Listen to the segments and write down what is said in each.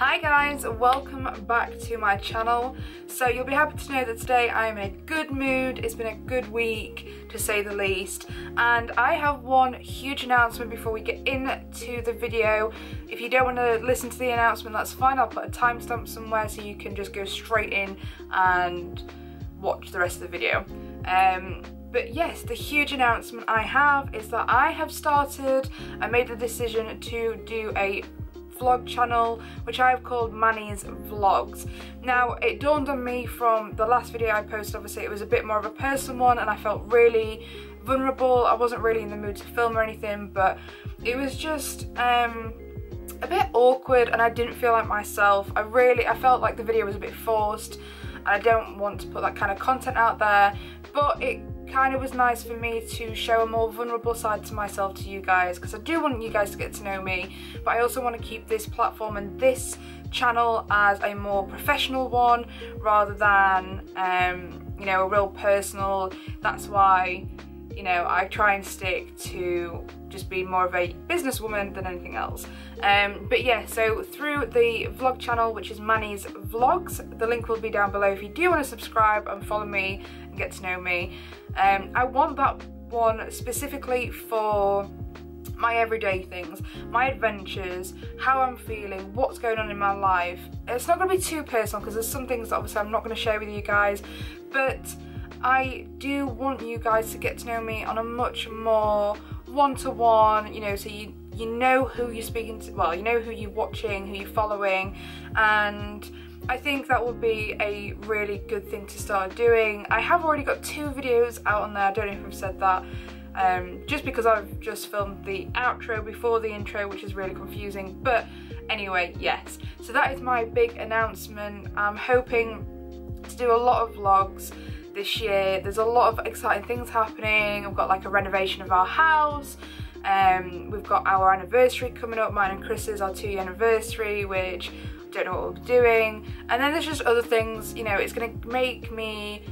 Hi guys, welcome back to my channel. So you'll be happy to know that today I am in a good mood. It's been a good week to say the least, and I have one huge announcement before we get into the video. If you don't want to listen to the announcement, that's fine. I'll put a timestamp somewhere so you can just go straight in and watch the rest of the video. But yes, the huge announcement I have is that I made the decision to do a vlog channel which I have called Manny's Vlogs. Now, it dawned on me from the last video I posted, obviously it was a bit more of a personal one and I felt really vulnerable. I wasn't really in the mood to film or anything, but it was just a bit awkward and I didn't feel like myself. I felt like the video was a bit forced and I don't want to put that kind of content out there, but it kind of was nice for me to show a more vulnerable side to myself to you guys, because I do want you guys to get to know me, but I also want to keep this platform and this channel as a more professional one rather than you know, a real personal. That's why, you know, I try and stick to just being more of a businesswoman than anything else. But yeah, so through the vlog channel, which is Manny's Vlogs, the link will be down below if you do want to subscribe and follow me and get to know me. I want that one specifically for my everyday things, my adventures, how I'm feeling, what's going on in my life. It's not going to be too personal because there's some things that obviously I'm not going to share with you guys, but I do want you guys to get to know me on a much more one-to-one, you know, so you know who you're speaking to, well, you know who you're watching, who you're following, and I think that would be a really good thing to start doing. I have already got 2 videos out on there, I don't know if I've said that, just because I've just filmed the outro before the intro, which is really confusing, but anyway, yes. So that is my big announcement. I'm hoping to do a lot of vlogs this year. There's a lot of exciting things happening. I've got like a renovation of our house. We've got our anniversary coming up, mine and Chris's, our 2-year anniversary, which I don't know what we'll be doing. And then there's just other things, you know, it's going to make me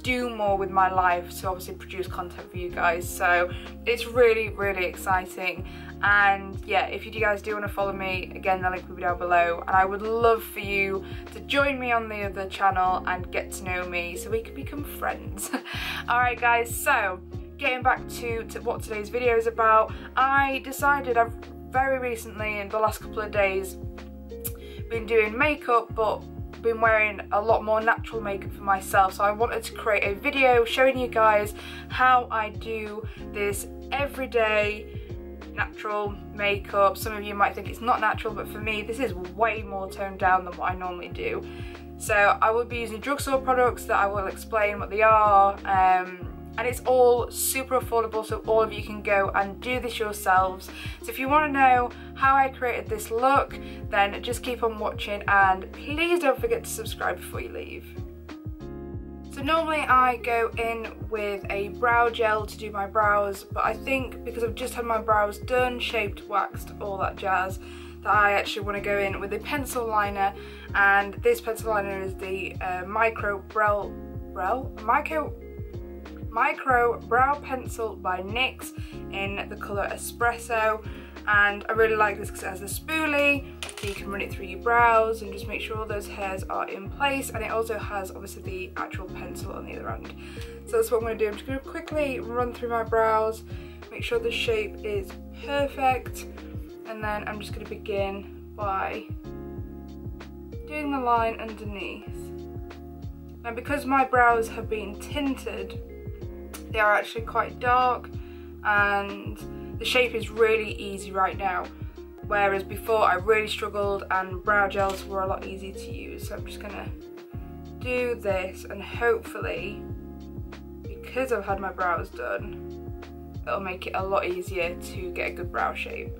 do more with my life to obviously produce content for you guys. So it's really, really exciting. And yeah, if you guys do want to follow me, again, the link will be down below, and I would love for you to join me on the other channel and get to know me so we can become friends. Alright guys, so getting back to what today's video is about, I decided I've very recently, in the last couple of days, been doing makeup, but been wearing a lot more natural makeup for myself, so I wanted to create a video showing you guys how I do this everyday natural makeup. Some of you might think it's not natural, but for me this is way more toned down than what I normally do. So I will be using drugstore products that I will explain what they are, and it's all super affordable, so all of you can go and do this yourselves. So if you want to know how I created this look, then just keep on watching, and please don't forget to subscribe before you leave. So normally I go in with a brow gel to do my brows, but I think because I've just had my brows done, shaped, waxed, all that jazz, that I actually want to go in with a pencil liner, and this pencil liner is the Micro Brow Pencil by Nyx in the colour Espresso, and I really like this because it has a spoolie, so you can run it through your brows and just make sure all those hairs are in place, and it also has obviously the actual pencil on the other end. So that's what I'm going to do. I'm just going to quickly run through my brows, make sure the shape is perfect, and then I'm just going to begin by doing the line underneath. Now, because my brows have been tinted, they are actually quite dark and the shape is really easy right now, whereas before I really struggled and brow gels were a lot easier to use. So I'm just gonna do this, and hopefully, because I've had my brows done, it'll make it a lot easier to get a good brow shape.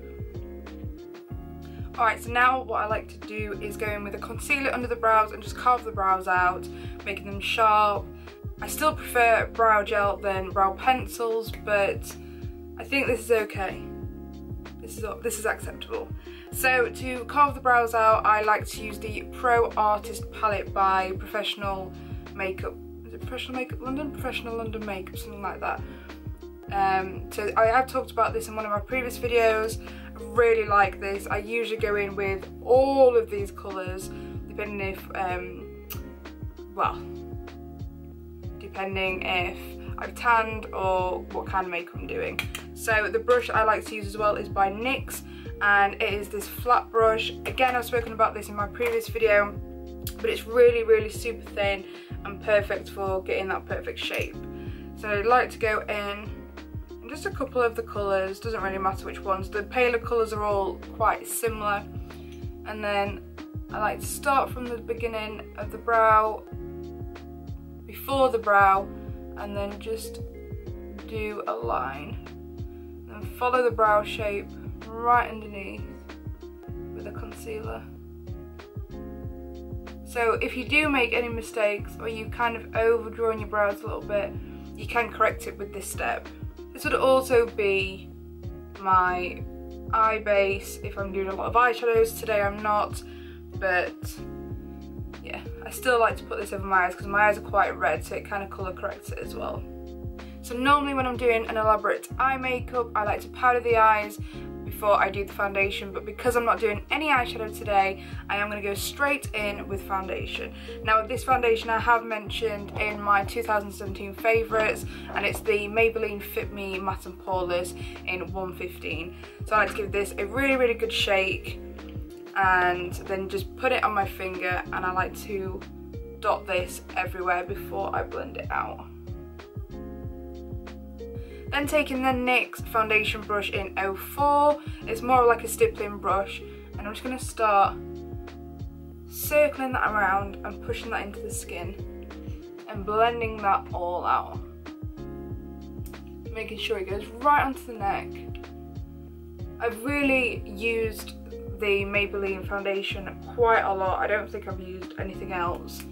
Alright, so now what I like to do is go in with a concealer under the brows and just carve the brows out, making them sharp. I still prefer brow gel than brow pencils, but I think this is okay. This is acceptable. So to carve the brows out, I like to use the Pro Artist palette by Professional Makeup. Is it Professional Makeup London? Professional London Makeup, something like that. So I have talked about this in one of my previous videos, I really like this. I usually go in with all of these colours, depending if, depending if I've tanned or what kind of makeup I'm doing. So the brush I like to use as well is by NYX, and it is this flat brush. Again, I've spoken about this in my previous video, but it's really super thin and perfect for getting that perfect shape. So I like to go in just a couple of the colours, doesn't really matter which ones. The paler colours are all quite similar, and then I like to start from the beginning of the brow, before the brow, and then just do a line, then follow the brow shape right underneath with a concealer. So if you do make any mistakes or you kind of overdrawing your brows a little bit, you can correct it with this step. This would also be my eye base if I'm doing a lot of eyeshadows. Today I'm not, but yeah, I still like to put this over my eyes because my eyes are quite red, so it kind of colour corrects it as well. So normally when I'm doing an elaborate eye makeup, I like to powder the eyes before I do the foundation, but because I'm not doing any eyeshadow today, I am going to go straight in with foundation. Now this foundation I have mentioned in my 2017 favourites, and it's the Maybelline Fit Me Matte and Poreless in 115. So I like to give this a really good shake and then just put it on my finger, and I like to dot this everywhere before I blend it out. Then taking the NYX foundation brush in 04, it's more like a stippling brush, and I'm just going to start circling that around and pushing that into the skin and blending that all out, making sure it goes right onto the neck. I've really used the Maybelline foundation quite a lot. I don't think I've used anything else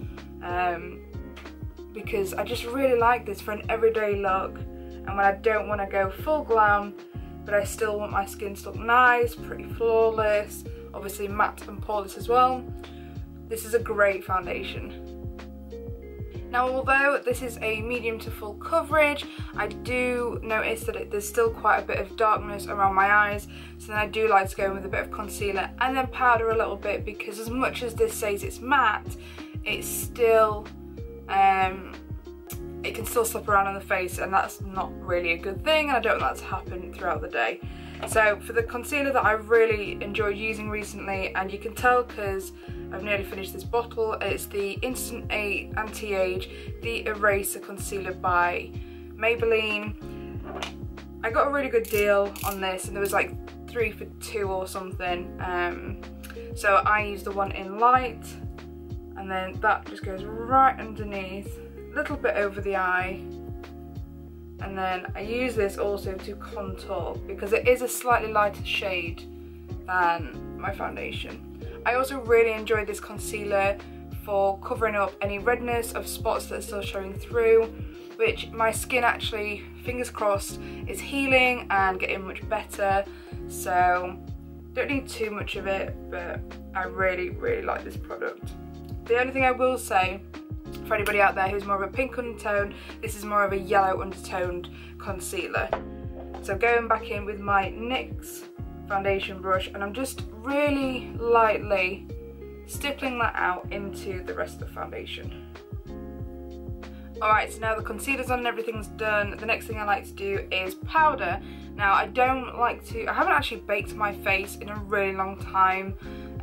because I just really like this for an everyday look. And when I don't want to go full glam, but I still want my skin to look nice, pretty flawless, obviously matte and poreless as well, this is a great foundation. Now although this is a medium to full coverage, I do notice that there's still quite a bit of darkness around my eyes, so then I do like to go in with a bit of concealer and then powder a little bit, because as much as this says it's matte, it's still it can still slip around on the face, and that's not really a good thing, and I don't want that to happen throughout the day. So for the concealer that I've really enjoyed using recently, and you can tell because I've nearly finished this bottle, it's the Instant Anti-Age The Eraser Concealer by Maybelline. I got a really good deal on this, and there was like 3 for 2 or something. So I used the one in light, and then that just goes right underneath, little bit over the eye, and then I use this also to contour because it is a slightly lighter shade than my foundation. I also really enjoy this concealer for covering up any redness of spots that are still showing through, which my skin actually, fingers crossed, is healing and getting much better, so don't need too much of it, but I really like this product. The only thing I will say, for anybody out there who's more of a pink undertone, this is more of a yellow undertoned concealer. So going back in with my NYX foundation brush, and I'm just really lightly stippling that out into the rest of the foundation. Alright, so now the concealer's on and everything's done, the next thing I like to do is powder. Now I haven't actually baked my face in a really long time.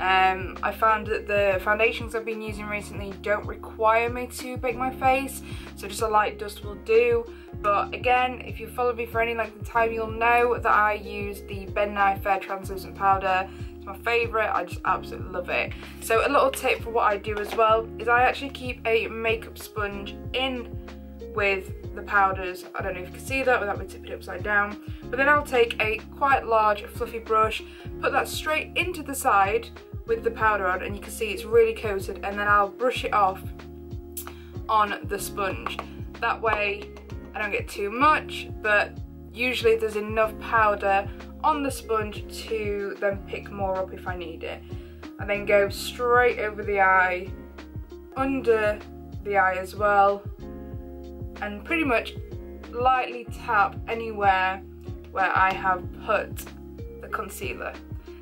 I found that the foundations I've been using recently don't require me to bake my face, so just a light dust will do. But again, if you follow me for any length of time, you'll know that I use the Ben Nye Fair Translucent Powder. It's my favourite, I just absolutely love it. So a little tip for what I do as well is I actually keep a makeup sponge in with the powders. I don't know if you can see that without me tipping it upside down, but then I'll take a quite large fluffy brush, put that straight into the side with the powder on, and you can see it's really coated, and then I'll brush it off on the sponge. That way I don't get too much, but usually there's enough powder on the sponge to then pick more up if I need it. And then go straight over the eye, under the eye as well, and pretty much lightly tap anywhere where I have put the concealer.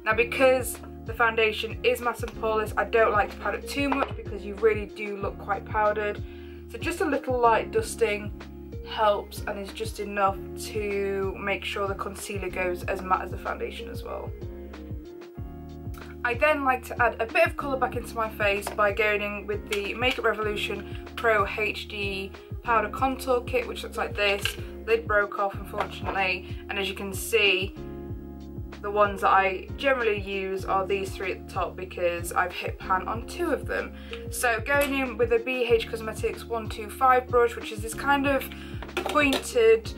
Now because the foundation is matte and poreless, I don't like to powder it too much because you really do look quite powdered. So just a little light dusting helps and is just enough to make sure the concealer goes as matte as the foundation as well. I then like to add a bit of colour back into my face by going in with the Makeup Revolution Pro HD Powder Contour Kit, which looks like this. Lid broke off unfortunately, and as you can see, the ones that I generally use are these three at the top because I've hit pan on 2 of them. So going in with a BH Cosmetics 125 brush, which is this kind of pointed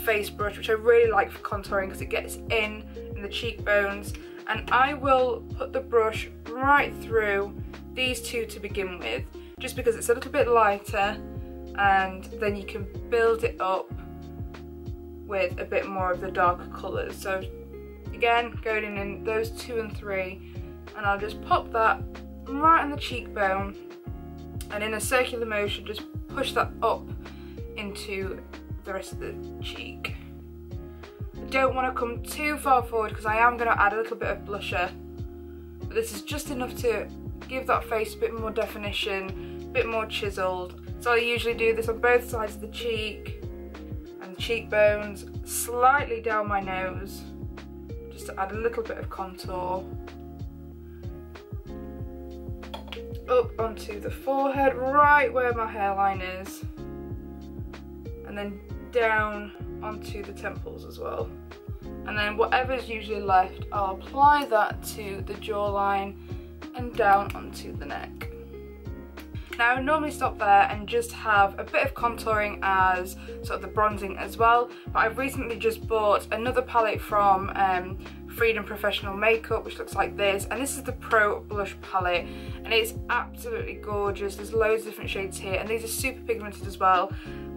face brush, which I really like for contouring because it gets in the cheekbones. And I will put the brush right through these 2 to begin with, just because it's a little bit lighter, and then you can build it up with a bit more of the darker colours. So again, going in those 2 and 3, and I'll just pop that right on the cheekbone, and in a circular motion just push that up into the rest of the cheek. I don't want to come too far forward because I am going to add a little bit of blusher, but this is just enough to give that face a bit more definition, a bit more chiseled. So I usually do this on both sides of the cheek and the cheekbones, slightly down my nose, just to add a little bit of contour. Up onto the forehead, right where my hairline is, and then down onto the temples as well. And then whatever's usually left, I'll apply that to the jawline and down onto the neck. Now I would normally stop there and just have a bit of contouring as sort of the bronzing as well, but I've recently just bought another palette from Freedom Professional Makeup, which looks like this, and this is the Pro Blush palette, and it's absolutely gorgeous. There's loads of different shades here, and these are super pigmented as well,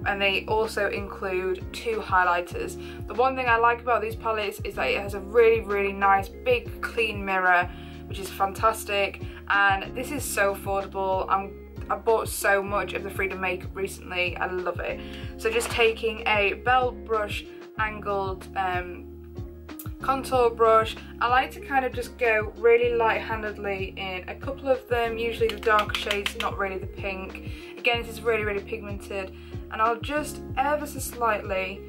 and they also include 2 highlighters. The one thing I like about these palettes is that it has a really nice big clean mirror, which is fantastic, and this is so affordable. I bought so much of the Freedom makeup recently, I love it. So just taking a Bell brush angled contour brush, I like to kind of just go really light-handedly in a couple of them, usually the darker shades, not really the pink. Again, this is really pigmented, and I'll just ever so slightly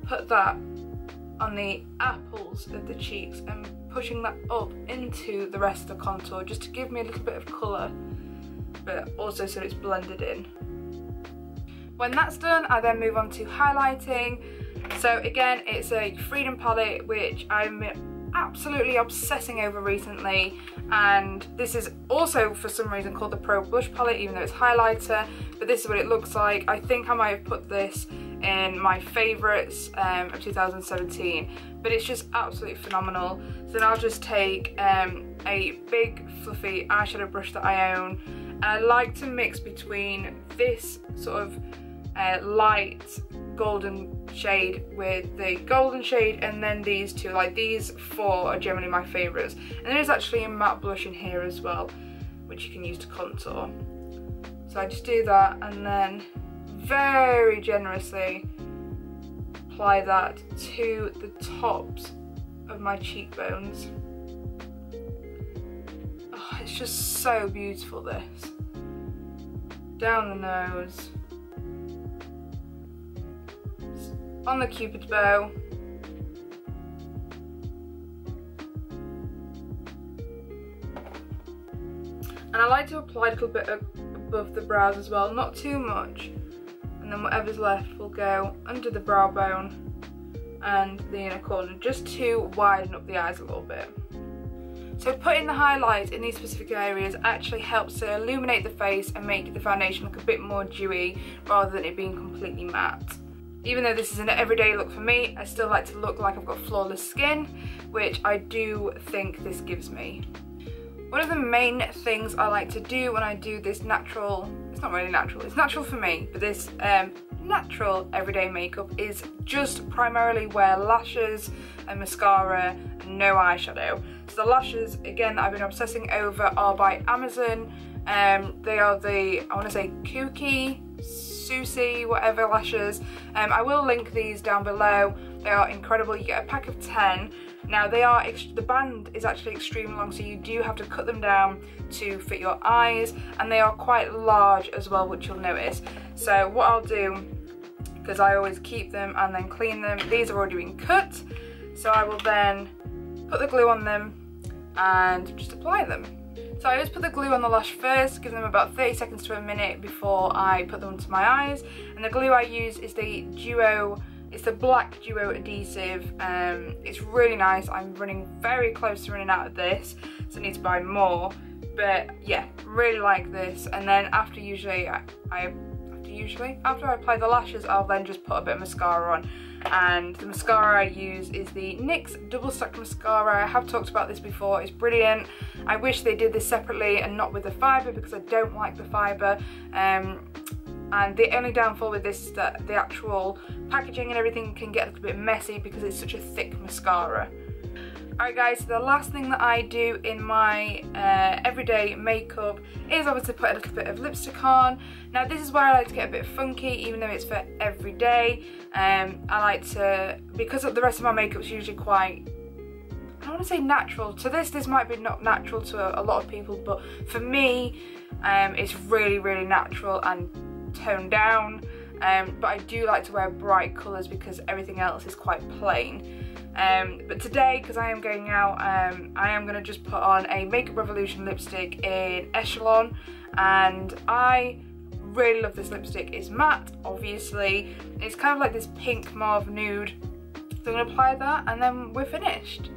put that on the apples of the cheeks and pushing that up into the rest of the contour just to give me a little bit of colour, but also so it's blended in. When that's done, I then move on to highlighting. So again, it's a Freedom palette which I'm absolutely obsessing over recently, and this is also for some reason called the Pro Blush palette, even though it's highlighter, but this is what it looks like. I think I might have put this in my favourites of 2017, but it's just absolutely phenomenal. So then I'll just take a big fluffy eyeshadow brush that I own, and I like to mix between this sort of light golden shade with the golden shade, and then these 2, like these 4 are generally my favourites, and there is actually a matte blush in here as well which you can use to contour. So I just do that and then very generously apply that to the tops of my cheekbones. Oh, it's just so beautiful, this. Down the nose, on the cupid's bow, and I like to apply a little bit above the brows as well, not too much, and then whatever's left will go under the brow bone and the inner corner, just to widen up the eyes a little bit. So putting the highlight in these specific areas actually helps to illuminate the face and make the foundation look a bit more dewy rather than it being completely matte. Even though this is an everyday look for me, I still like to look like I've got flawless skin, which I do think this gives me. One of the main things I like to do when I do this natural, it's not really natural, it's natural for me, but this natural everyday makeup is just primarily wear lashes and mascara and no eyeshadow. So the lashes, again, that I've been obsessing over are by Amazon. They are the, I want to say Kooky, Susie, whatever lashes. I will link these down below. They are incredible. You get a pack of 10. Now the band is actually extremely long, so you do have to cut them down to fit your eyes, and they are quite large as well, which you'll notice. So what I'll do, because I always keep them and then clean them, these are already been cut, so I will then put the glue on them and just apply them. So I always put the glue on the lash first, give them about 30 seconds to a minute before I put them onto my eyes. And the glue I use is the black duo adhesive. It's really nice. I'm running very close to running out of this, so I need to buy more. But yeah, really like this. And then after after I apply the lashes, I'll then just put a bit of mascara on. And the mascara I use is the NYX Double Stack Mascara. I have talked about this before, it's brilliant. I wish they did this separately and not with the fibre, because I don't like the fibre. And the only downfall with this is that the actual packaging and everything can get a little bit messy because it's such a thick mascara. Alright guys, so the last thing that I do in my everyday makeup is obviously put a little bit of lipstick on. Now this is where I like to get a bit funky, even though it's for every day. I like to, because the rest of my makeup is usually quite, I don't want to say natural. To this might be not natural to a lot of people, but for me it's really, really natural and toned down. But I do like to wear bright colours because everything else is quite plain. But today, because I am going out, I am going to just put on a Makeup Revolution lipstick in Echelon, and I really love this lipstick. It's matte, obviously. It's kind of like this pink mauve nude. So I'm going to apply that and then we're finished.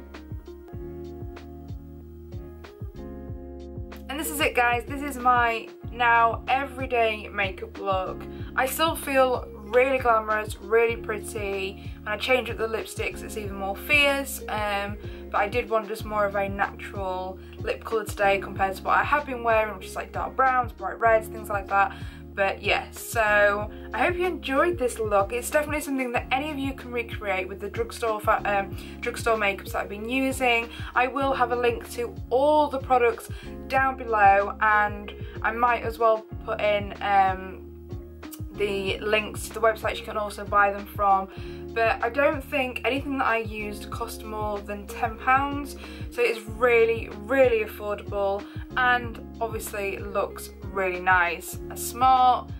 And this is it guys, this is my now everyday makeup look. I still feel really glamorous, really pretty. When I change up the lipsticks it's even more fierce, but I did want just more of a natural lip colour today compared to what I have been wearing, which is like dark browns, bright reds, things like that. But yes, so I hope you enjoyed this look. It's definitely something that any of you can recreate with the drugstore makeups that I've been using. I will have a link to all the products down below, and I might as well put in the links to the websites you can also buy them from. But I don't think anything that I used cost more than £10, so it's really, really affordable, and obviously looks really nice. Smart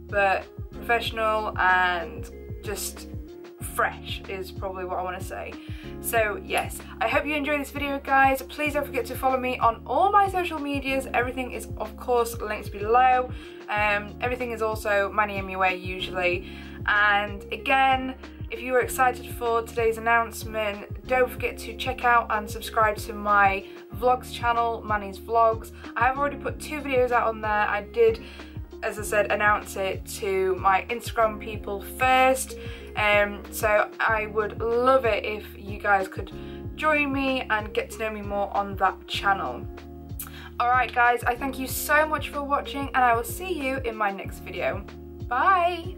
but professional and just fresh is probably what I want to say. So yes, I hope you enjoyed this video guys. Please don't forget to follow me on all my social medias. Everything is of course linked below. Everything is also money in my way usually. And again, if you were excited for today's announcement, don't forget to check out and subscribe to my vlogs channel, Manny's Vlogs. I have already put 2 videos out on there. I did, as I said, announce it to my Instagram people first. So I would love it if you guys could join me and get to know me more on that channel. Alright guys, I thank you so much for watching, and I will see you in my next video. Bye!